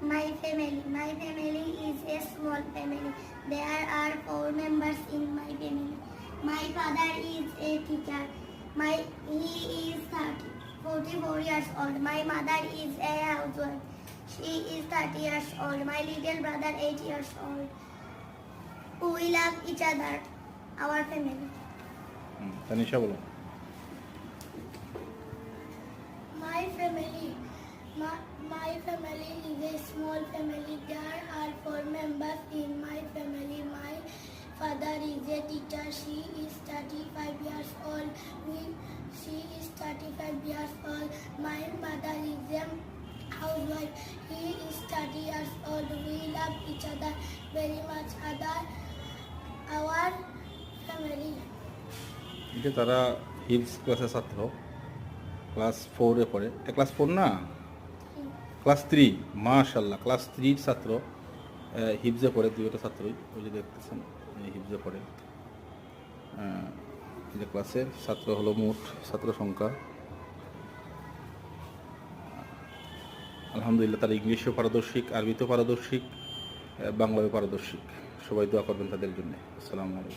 My family. My family is a small family. There are 4 members in my family. My father is a teacher. He is 44 years old. My mother is a housewife. She is 30 years old. My little brother 8 years old. We love each other. Our family. Tanisha বলো। My family. My family is a small family. There are 4 members in my family. My father is a teacher. She is 35 years old. She is 35 years old. My mother is a housewife. He is 30 years old. We love each other very much. Our family. এটা তারা হিপস ক্লাসের ছাত্র, class 4-এ পড়ে। এটা class 4 না, class 3। মাশাআল্লাহ, class 3-র ছাত্র, হিপসে পড়ে। দুইটা ছাত্রই ওই যে দেখতেছেন হিপসে পড়ে। এই যে ক্লাসের ছাত্র হলো, মোট ছাত্র সংখ্যা আলহামদুলিল্লাহ তারা ইংলিশেও পারদর্শিক, আরবিতেও পারদর্শিক, বাংলায়ও পারদর্শিক। সবাই দোয়া করবেন তাদের জন্য। আসসালামু আলাইকুম।